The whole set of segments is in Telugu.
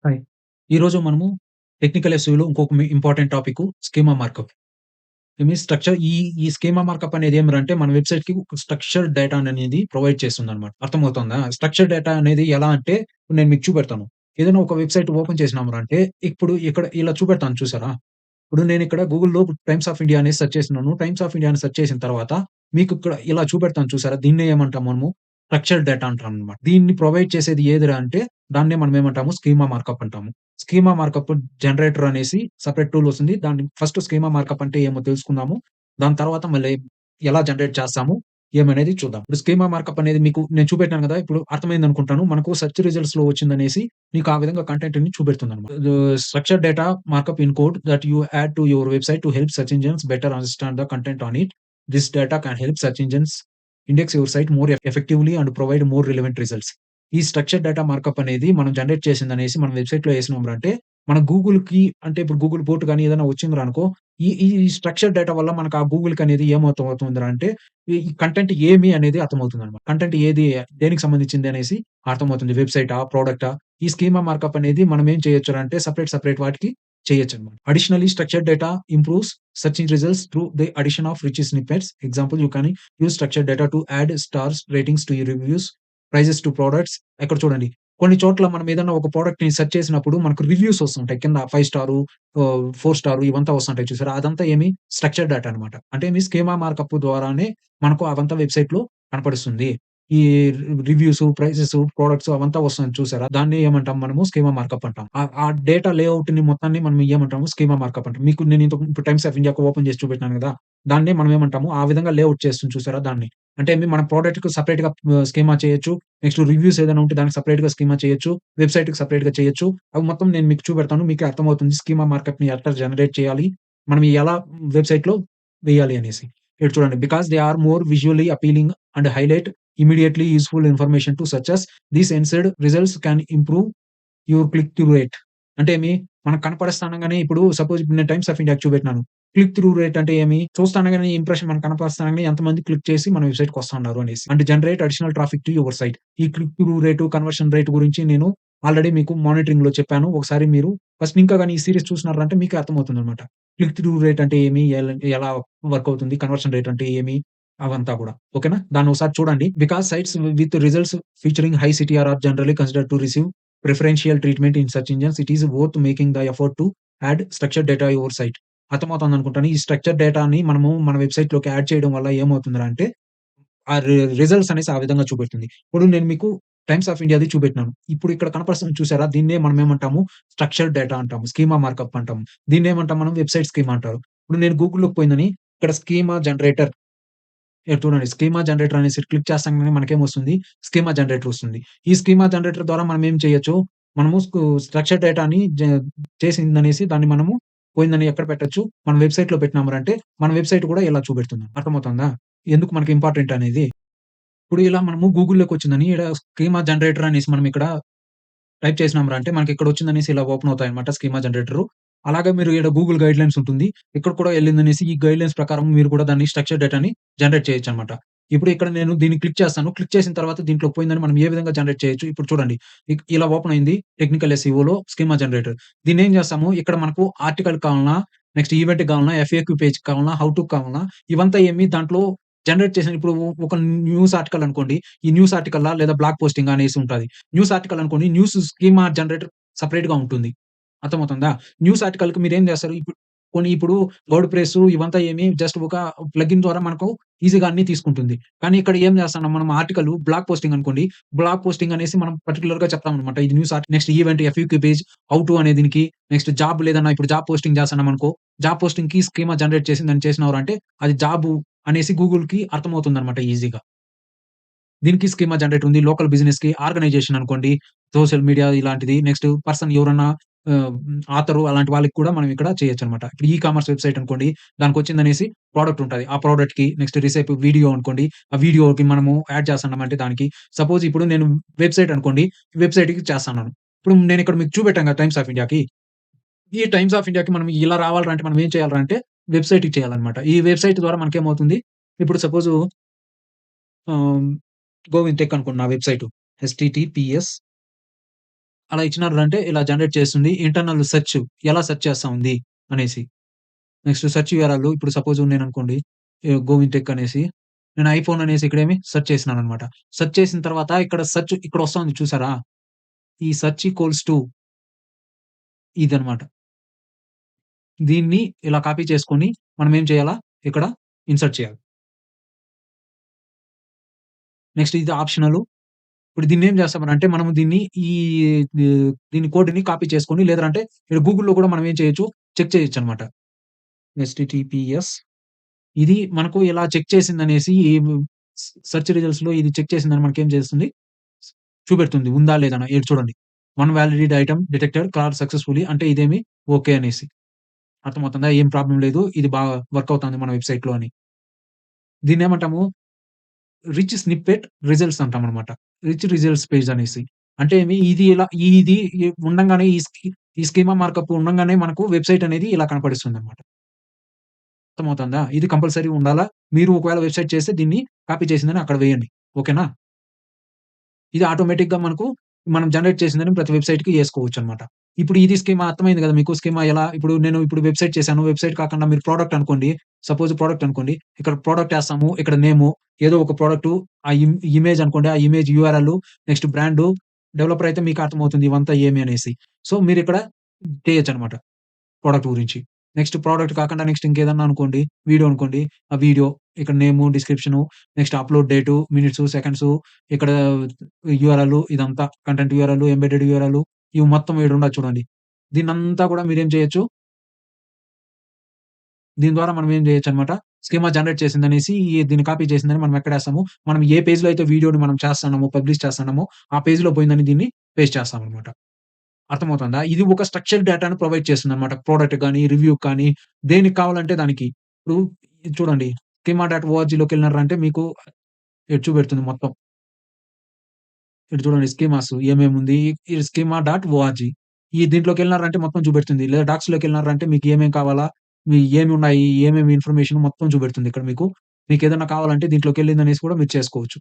హాయ్. ఈరోజు మనము టెక్నికల్ ఎస్‌ఈఓలో ఇంకొక important topic schema markup. I mean structure ఈ స్కీమా మార్కప్ అనేది ఏమిరంటే మన వెబ్‌సైట్‌కి ఒక స్ట్రక్చర్డ్ డేటా అనేది ప్రొవైడ్ చేస్తుందన్నమాట. అర్థమవుతుందా? స్ట్రక్చర్డ్ డేటా అనేది ఎలా అంటే ఇప్పుడు నేను మీకు చూపెడతాను. ఏదైనా ఒక వెబ్‌సైట్ ఓపెన్ చేసినామురంటే ఇప్పుడు ఇక్కడ ఇలా చూపెడతాను చూసారా? ఇప్పుడు నేనిక్కడ గూగుల్‌లో 'టైమ్స్ ఆఫ్ ఇండియా' అనేసి సెర్చ్ చేస్తున్నాను. 'టైమ్స్ ఆఫ్ ఇండియా' అని సెర్చ్ చేసిన తర్వాత మీకు ఇక్కడ ఇలా చూపెడతాను చూసారా? దీన్నే ఏమంటాం మనము స్ట్రక్చర్డ్ డేటా అంటామనమాట. దీన్ని ప్రొవైడ్ చేసేది ఏదిరా అంటే దాన్నే మనం ఏమంటాము స్కీమా మార్కప్ అంటాము. స్కీమా మార్కప్ జనరేటర్ అనేసి సెపరేట్ టూల్ వస్తుంది. దాన్ని ఫస్ట్ స్కీమా మార్కప్ అంటే ఏమో తెలుసుకుందాము. దాని తర్వాత మళ్ళీ ఎలా జనరేట్ చేస్తాము ఏమనేది చూద్దాం. ఇప్పుడు స్కీమా మార్కప్ అనేది మీకు నేను చూపెట్టాను గదా! ఇప్పుడు అర్థమైందనుకుంటాను. మనకు సెర్చ్ రిజల్ట్స్‌లో వచ్చిందనేసి మీకు ఆ విధంగా కంటెంట్‌ని చూపెడుతుందనమాట. Structured data markup in code that you add to your website to help search engines better understand the content on it. This data can help search engines index your site more effectively and provide more relevant results. ఈ స్ట్రక్చర్డ్ డేటా మార్కప్ అనేది మనం జనరేట్ చేసిందనేసి మన వెబ్‌సైట్‌లో ఏసినాంరంటే మన గూగుల్‌కి అంటే ఇప్పుడు గూగుల్ బోట్ గాని ఏదైనా వచ్చిందిరా అనుకో, ఈ స్ట్రక్చర్డ్ డేటా వల్ల మనకు ఆ గూగుల్‌కనేది ఏమర్థమవుతుందిరా అంటే ఈ కంటెంట్ ఏమి అనేది అర్థమవుతుందన్నమాట. కంటెంట్ ఏది దేనికి సంబంధించింది అనేసి అర్థమవుతుంది. వెబ్‌సైటా? ప్రొడక్టా? ఈ స్కీమా మార్కప్ అనేది మనం ఏం చేయొచ్చురా అంటే సెపరేట్ వాటికి చేయొచ్చన్నమాట. Additionally structured data improves searching results through the addition of rich snippets. Example you can use structured data to add stars ratings to your reviews, prices to products. ఇక్కడ చూడండి. కొన్ని చోట్ల మనం ఏదన్నా ఒక ప్రొడక్ట్‌ని సెర్చ్ చేసినప్పుడు మనకు రివ్యూస్ వస్తుంటాయి. కింద 5 స్టారు, 4 స్టారు ఇవంతా వస్తుంటాయి చూసారా? అదంతా ఏమి స్ట్రక్చర్డ్ డేటా అన్నమాట. అంటే మీ స్కీమా మార్కప్ ద్వారానే మనకు అవంతా వెబ్‌సైట్‌లో కనపడిస్తుంది. ఈ రివ్యూసు, ప్రైసెసు, ప్రొడక్ట్స్ అవంతా వస్తుంది చూసారా? దాన్ని ఏమంటాం మనము స్కీమా మార్కప్ అంటాం. ఆ డేటా లేఔట్‌ని మొత్తాన్ని మనం ఏమంటాము స్కీమా మార్కప్ అంటాం. మీకు నేను ఇప్పుడు 'టైమ్స్ ఆఫ్ ఇండియా'కి ఓపెన్ చేసి చూపెట్టినాను గదా! దాన్నే మనం ఏమంటాము ఆ విధంగా లేఔట్ చేస్తుంది చూసారా దాన్ని. అంటే మన ప్రొడక్ట్‌కి సెపరేట్‌గా స్కీమా చేయొచ్చు. నెక్స్ట్ రివ్యూస్ ఏదైనా ఉంటే దానికి సెపరేట్‌గా స్కీమా చేయొచ్చు. వెబ్‌సైట్‌కి సెపరేట్‌గా చేయొచ్చు. అవి మొత్తం నేను మీకు చూపెడతాను. మీకే అర్థమవుతుంది. స్కీమా మార్కప్‌ని ఎట్లా జనరేట్ చేయాలి? మనం ఎలా వెబ్‌సైట్‌లో వేయాలి అనేసి. ఇక్కడ చూడండి. Because they are more visually appealing and highlight immediately useful information to searchers. These enhanced results can improve your click through rate. అంటే మనకు కనపడిస్తానంగానే ఇప్పుడు సపోజ్ ఇప్పుడు నేను 'టైమ్స్ ఆఫ్ ఇండియా'కి చూపెట్టినాను. క్లిక్ త్రూ రేట్ అంటే చూస్తానంగానే ఇంప్రెషన్ మనకు కనపడిస్తానంగానే ఎంతమంది క్లిక్ చేసి మన వెబ్‌సైట్‌కి వస్తున్నారు అనేసి. అంటే generate additional traffic to your site. ఈ click through rate, conversion rate గురించి నేను ఆల్రెడీ మీకు మానిటరింగ్‌లో చెప్పాను. ఒకసారి మీరు ఫస్ట్ ఇంకా గాని ఈ సీరీస్ చూసినారంటే మీకే అర్థమవుతుందన్నమాట. క్లిక్ త్రూ రేట్ అంటే ఏమి? ఎలా వర్క్ అవుతుంది? కన్వర్షన్ రేట్ అంటే ఏమి? అవంతా కూడా. ఓకేనా? దాన్ని ఒకసారి చూడండి. Because sites with results featuring high CTR are generally considered to receive preferential treatment in search engines. It is worth making the effort to add structured data your site. అర్థమవుతుందనుకుంటాను. ఈ స్ట్రక్చర్డ్ డేటాని మనము మన వెబ్‌సైట్‌లోకి యాడ్ చేయడం వల్ల ఏమవుతుందిరా అంటే ఆ రిజల్ట్స్ అనేసి ఆ విధంగా చూపెడుతుంది. ఇప్పుడు నేను మీకు 'టైమ్స్ ఆఫ్ ఇండియా'ది చూపెట్టినాను. ఇప్పుడు ఇక్కడ కనపడుస్తుంది చూసారా? దీన్నే మనం ఏమంటాము? స్ట్రక్చర్డ్ డేటా అంటాము. స్కీమా మార్కప్ అంటాము. దీన్నేమంటాం మనం? వెబ్‌సైట్ స్కీమా అంటారు. ఇప్పుడు నేను గూగుల్‌లోకి పోయిందని ఇక్కడ స్కీమా జనరేటర్ ఇక్కడ చూడండి. స్కీమా జనరేటర్ అనేసి క్లిక్ చేస్తంగానే మనకేమొస్తుంది? స్కీమా జనరేటర్ వస్తుంది. ఈ స్కీమా జనరేటర్ ద్వారా మనం ఏం చేయొచ్చు? మనము స్ట్రక్చర్డ్ డేటాని చేసిందనేసి దాన్ని మనము పోయిందని ఎక్కడ పెట్టొచ్చు? మన వెబ్‌సైట్‌లో పెట్టినామురంటే మన వెబ్‌సైట్ కూడా ఇలా చూపెడుతుంది. అర్థమవుతుందా? ఎందుకు మనకి ఇంపార్టెంట్ అనేది? ఇప్పుడు ఇలా మనము గూగుల్‌లోకొచ్చిందని ఈడ స్కీమా జనరేటర్ అనేసి మనం ఇక్కడ టైప్ చేసినాంరా అంటే మనకిక్కడొచ్చిందనేసి ఇలా ఓపెన్ అవుతాయన్నమాట స్కీమా జనరేటరు. అలాగే మీరు ఈడ గూగుల్ గైడ్‌లైన్స్ ఉంటుంది. ఇక్కడ కూడా ఎళ్ళిందనేసి ఈ గైడ్‌లైన్స్ ప్రకారం మీరు కూడా దాన్ని స్ట్రక్చర్ డేటాని జనరేట్ చేయొచ్చన్నమాట. ఇప్పుడు ఇక్కడ నేను దీన్ని క్లిక్ చేస్తాను. క్లిక్ చేసిన తర్వాత దీంట్లోకి పోయిందని మనం ఏ విధంగా జనరేట్ చేయొచ్చు. ఇప్పుడు చూడండి. ఇలా ఓపెన్ అయింది. టెక్నికల్ ఎస్‌ఈఓలో స్కీమా జనరేటర్. దీన్నేం చేస్తాము ఇక్కడ మనకు ఆర్టికల్ కావాలనా, నెక్స్ట్ ఈవెంట్‌కి కావాలనా, ఎఫ్ఏక్యూ పేజ్‌కి కావాలనా, హౌ టు కావాలనా ఇవంతా దాంట్లో జనరేట్ చేసిన ఇప్పుడు ఒక న్యూస్ ఆర్టికల్ అనుకోండి. ఈ న్యూస్ ఆర్టికల్‌లా లేదా బ్లాగ్ పోస్టింగా అనేసి ఉంటది. న్యూస్ ఆర్టికల్ అనుకోండి. న్యూస్ స్కీమా జనరేటర్ సెపరేట్‌గా ఉంటుంది. అర్థమవుతుందా? న్యూస్ ఆర్టికల్‌కి మీరేం చేస్తారు? ఇప్పుడు వర్డ్ ప్రెస్ ఇవంతా జస్ట్ ఒక ప్లగిన్ ద్వారా మనకు ఈజీగా అన్నీ తీసుకుంటుంది. కానీ ఇక్కడ ఏం చేస్తున్నాం మనం ఆర్టికల్ బ్లాగ్ పోస్టింగ్ అనుకోండి. బ్లాగ్ పోస్టింగ్ అనేసి మనం పర్టిక్యులర్‌గా చెప్తామనమాట. ఇది news next event FAQ page, how to అనే దీనికి నెక్స్ట్ జాబ్ లేదన్నా ఇప్పుడు జాబ్ పోస్టింగ్ చేస్తున్నామనుకో. జాబ్ పోస్టింగ్‌కి స్కీమా జనరేట్ చేసి దాన్ని చేసినవారంటే అది జాబు అనేసి గూగుల్‌కి అర్థమవుతుందనమాట ఈజీగా. దీనికి స్కీమా జనరేటర్ ఉంది. లోకల్ బిజినెస్‌కి, ఆర్గనైజేషన్ అనుకోండి, సోషల్ మీడియా ఇలాంటిది. నెక్స్ట్ పర్సన్ ఎవరన్నా ఆథరు అలాంటి వాళ్ళకి కూడా మనం ఇక్కడ చేయొచ్చనమాట. ఇప్పుడు ఈ కామర్స్ వెబ్‌సైట్ అనుకోండి, దానికొచ్చిందనేసి ప్రొడక్ట్ ఉంటది. ఆ ప్రొడక్ట్‌కి నెక్స్ట్ రిసెప్ వీడియో అనుకోండి, ఆ వీడియోకి మనము యాడ్ చేస్తున్నామంటే దానికి సపోజ్ ఇప్పుడు నేను వెబ్‌సైట్ అనుకోండి, వెబ్‌సైట్‌కి చేస్తన్నాను. ఇప్పుడు నేనిక్కడ మీకు చూపెట్టాను కదా! టైమ్స్ ఆఫ్ ఇండియాకి. ఈ టైమ్స్ ఆఫ్ ఇండియాకి మనం ఇలా రావాలిరా అంటే మనం ఏం చేయాలిరా అంటే వెబ్‌సైట్‌కి చేయాలనమాట. ఈ వెబ్‌సైట్ ద్వారా మనకేమవుతుంది, ఇప్పుడు సపోజు ఆహ్, గోవింద్ టెక్ అనుకోండి నా వెబ్‌సైటు. https అలా ఇచ్చినారంటే ఇలా జనరేట్ చేస్తుంది. ఇంటర్నల్ సెర్చ్ ఎలా సెర్చ్ చేస్తా ఉంది అనేసి. నెక్స్ట్ సెర్చ్ యూఆర్ఎల్ ఇప్పుడు సపోజ్ నేననుకోండి గోవింద్ టెక్ అనేసి నేను ఐఫోన్ అనేసి ఇక్కడేమి సెర్చ్ చేసినాననమాట. సెర్చ్ చేసిన తర్వాత ఇక్కడ సెర్చ్ ఇక్కడ వస్తా చూసారా? ఈ సెర్చ్ ఈక్వల్స్ టు ఇదనమాట. దీన్ని ఇలా కాపీ చేసుకొని మనం ఏం చేయాలా? ఇక్కడ ఇన్సర్ట్ చేయాలి. నెక్స్ట్ ఇది ఆప్షనలు. ఇప్పుడు దీన్నేం చేస్తామనంటే మనము దీన్ని ఈ దీ దీని కోడ్‌ని కాపీ చేసుకొని లేదంటే ఇక్కడ గూగుల్‌లో కూడా మనం ఏం చేయొచ్చు చెక్ చేయొచ్చనమాట. హెచ్‌టిటిపిఎస్ ఇది మనకు ఇలా చెక్ చేసిందనేసి సెర్చ్ రిజల్ట్స్‌లో ఇది చెక్ చేసిందని మనకేం చేస్తుంది? చూపెడుతుంది. ఉందా? లేదా? అని. ఈడ చూడండి. One valid item detected call successfully అంటే ఇదేమి ఓకే అనేసి. అర్థమవుతుందా? ఏం ప్రాబ్లమ్ లేదు. ఇది బాగా వర్క్ అవుతుంది మన వెబ్‌సైట్‌లో అని. దీన్నేమంటాము? రిచ్ స్నిప్పెట్ రిజల్ట్స్ అంటామనమాట. రిచ్ రిజల్ట్స్ పేజ్ అనేసి. అంటే ఇది ఇలా ఇది ఉండంగానే ఈ స్కీమా మార్కప్ ఉండంగానే మనకు వెబ్‌సైట్ అనేది ఇలా కనపడిస్తుందనమాట. అర్థమవుతుందా? ఇది కంపల్సరీ ఉండాలా. మీరు ఒకవేళ వెబ్‌సైట్ చేస్తే దీన్ని కాపీ చేసిందని అక్కడ వేయండి. ఓకేనా? ఇది ఆటోమేటిక్‌గా మనకు మనం జనరేట్ చేసిందని ప్రతి వెబ్‌సైట్‌కి ఏసుకోవచ్చనమాట. ఇప్పుడు ఇది స్కీమా అర్థమైంది గదా! మీకు స్కీమా ఎలా ఇప్పుడు నేను ఇప్పుడు వెబ్‌సైట్ చేశాను. వెబ్‌సైట్ కాకుండా మీరు ప్రొడక్ట్ అనుకోండి. సపోజ్ ప్రొడక్ట్ అనుకోండి. ఇక్కడ ప్రొడక్ట్ ఏస్తాము. ఇక్కడ నేము ఏదో ఒక ప్రొడక్టు ఆ ఇమేజ్ అనుకోండి. ఆ image URL next brand developer అయితే మీకు అర్థమవుతుంది ఇవంతా ఏమి అనేసి. సో, మీరిక్కడ చేయొచ్చనమాట ప్రొడక్ట్ గురించి. నెక్స్ట్ ప్రొడక్ట్ కాకుండా నెక్స్ట్ ఇంకేదన్నా అనుకోండి. వీడియో అనుకోండి. ఆ వీడియో ఇక్కడ name, description, next upload date, minutes, seconds ఇక్కడ యూఆర్ఎల్ ఇదంతా కంటెంట్ యూఆర్ఎల్, ఎంబెడెడ్ యూఆర్ఎల్ ఇవి మొత్తం ఈడుండదు చూడండి. దీన్నంతా కూడా మీరేం చేయొచ్చు, దీని ద్వారా మనం ఏం చేయొచ్చనమాట, స్కీమా జనరేట్ చేసిందనేసి దీన్ని కాపీ చేసిందని మనం ఎక్కడేస్తాము, మనం ఏ పేజ్‌లో అయితే వీడియోని మనం చేస్తున్నామో, పబ్లిష్ చేస్తున్నామో, ఆ పేజ్‌లో పోయిందని దీన్ని పేస్ట్ చేస్తామనమాట. అర్థమవుతుందా? ఇది ఒక స్ట్రక్చర్డ్ డేటాను ప్రొవైడ్ చేస్తుందన్నమాట. ప్రొడక్ట్ గాని, రివ్యూకి కానీ, దేనికి కావాలంటే దానికి. ఇప్పుడు ఇది చూడండి schema.orgలోకెళ్లినారంటే మీకు ఇటు చూపెడుతుంది మొత్తం. ఇటు చూడండి స్కీమాస్ ఏమేముంది. ఈ schema.org ఈ దీంట్లోకెళ్లినారంటే మొత్తం చూపెడుతుంది. లేదా డాక్స్‌లోకెళ్లినారంటే మీకు ఏమేం కావాలా, ఏమున్నాయి, ఏమేమి ఇన్ఫర్మేషన్ మొత్తం చూపెడుతుంది ఇక్కడ మీకు. మీకేదన్నా కావాలంటే దీంట్లోకెళ్ళిందనేసి కూడా మీరు చేసుకోవచ్చు.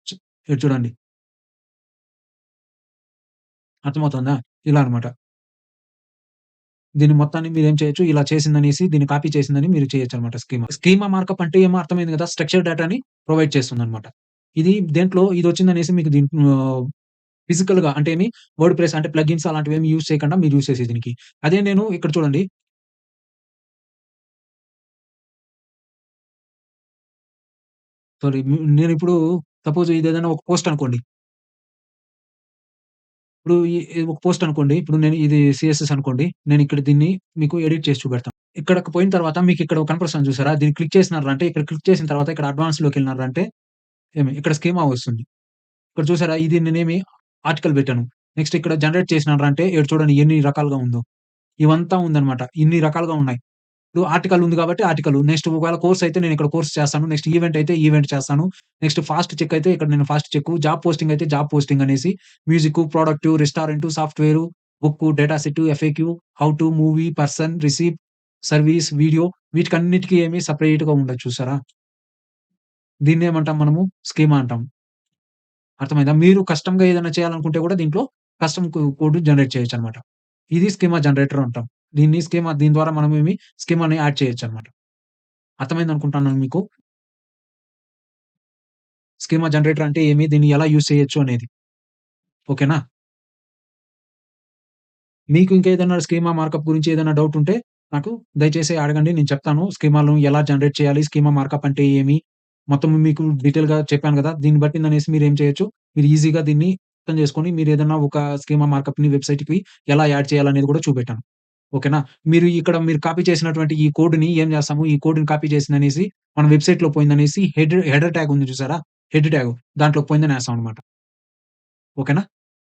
చు ఇటు చూడండి. అర్థమవుతుందా? ఇలా అన్నమాట. దీన్ని మొత్తాన్ని మీరేం చేయొచ్చు, ఇలా చేసిందనేసి దీన్ని కాపీ చేసిందని మీరు చేయొచ్చనమాట స్కీమా. స్కీమా మార్కప్ అంటే ఏమో అర్థమైంది గదా! స్ట్రక్చర్డ్ డేటాని ప్రొవైడ్ చేస్తుందనమాట. ఇది దేంట్లో ఇదొచ్చిందనేసి మీకు ఫిజికల్‌గా అంటే వర్డ్ ప్రెస్ అంటే ప్లగిన్స్ అలాంటివేమి యూజ్ చేయకుండా మీరు యూజ్ చేసేది దీనికి. అదే నేను ఇక్కడ చూడండి సారీ నేనిప్పుడు సపోజ్ ఇదేదైనా ఒక పోస్ట్ అనుకోండి. ఇప్పుడు ఒక పోస్ట్ అనుకోండి. ఇప్పుడు నేను ఇది సీఎస్ఎస్ అనుకోండి. నేనిక్కడ దీన్ని మీకు ఎడిట్ చేసి చూపెడతాను. ఇక్కడకి పోయిన తర్వాత మీకిక్కడ కనపడుస్తుంది చూసారా? దీన్ని క్లిక్ చేసినారంటే ఇక్కడ క్లిక్ చేసిన తర్వాత ఇక్కడ అడ్వాన్స్‌లోకెళ్ళినారంటే ఇక్కడ స్కీమా వస్తుంది. ఇక్కడ చూసారా? ఇది నేనేమి ఆర్టికల్ పెట్టాను. నెక్స్ట్ ఇక్కడ జనరేట్ చేసినారంటే ఇక్కడ చూడండి ఎన్ని రకాలుగా ఉందో. ఇవంతా ఉందన్నమాట. ఇన్ని రకాలుగా ఉన్నాయి. ఇప్పుడు ఆర్టికల్ ఉంది కాబట్టి ఆర్టికల్. నెక్స్ట్ ఒకవేళ కోర్స్ అయితే నేనిక్కడ కోర్స్ చేస్తాను. నెక్స్ట్ ఈవెంట్ అయితే ఈవెంట్ చేస్తాను. నెక్స్ట్ ఫాస్ట్ చెక్ అయితే ఇక్కడ నేను ఫాస్ట్ చెక్, జాబ్ పోస్టింగ్ అయితే జాబ్ పోస్టింగ్ అనేసి music, product, restaurant, software, book, data set, FAQ, how to, movie, person, recipe, service, video వీటికన్నిటికి సెపరేట్‌గా ఉండదు చూసారా? దీన్నేమంటాం మనము స్కీమా అంటాం. అర్థమైందా? మీరు కస్టమ్‌గా ఏదైనా చేయాలనుకుంటే కూడా దీంట్లో కస్టమ్ కోడ్ జనరేట్ చేయొచ్చనమాట. ఇది స్కీమా జనరేటర్ అంటాం. దీని ద్వారా మనమేమి స్కీమాని యాడ్ చేయొచ్చనమాట. అర్థమైందనుకుంటున్నాను మీకు. స్కీమా జనరేటర్ అంటే దీన్ని ఎలా యూజ్ చేయొచ్చు అనేది. ఓకేనా? మీకు ఇంకేదైనా స్కీమా మార్కప్ గురించి ఏదైనా డౌట్ ఉంటే నాకు దయచేసి అడగండి. నేను చెప్తాను. స్కీమాలను ఎలా జనరేట్ చేయాలి? స్కీమా మార్కప్ అంటే ఏమి? మొత్తం మీకు డీటెయిల్‌గా చెప్పాను గదా! దీన్ని బట్టిందనేసి మీరేం చేయొచ్చు, మీరు ఈజీగా దీన్ని అర్థం చేసుకొని మీరేదన్నా ఒక స్కీమా మార్కప్‌ని వెబ్‌సైట్‌కి ఎలా యాడ్ చేయాలనేది కూడా చూపెట్టాను. ఓకేనా? మీరు కాపీ చేసినటువంటి ఈ కోడ్‌ని ఏం చేస్తాము, ఈ కోడ్‌ని కాపీ చేసిందనేసి మన వెబ్‌సైట్‌లో పోయిందనేసి హెడర్ ట్యాగ్ ఉంది చూసారా? హెడ్ ట్యాగ్ దాంట్లోకి పోయిందని ఏస్తామనమాట. ఓకేనా?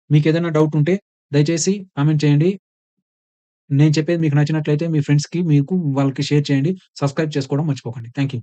మీకేదైనా డౌట్ ఉంటే దయచేసి కామెంట్ చేయండి. నేను చెప్పేది మీకు నచ్చినట్లయితే మీ ఫ్రెండ్స్‌కి, మీకు వాళ్ళకి షేర్ చేయండి. సబ్‌స్క్రైబ్ చేసుకోవడం మర్చిపోకండి. Thank you.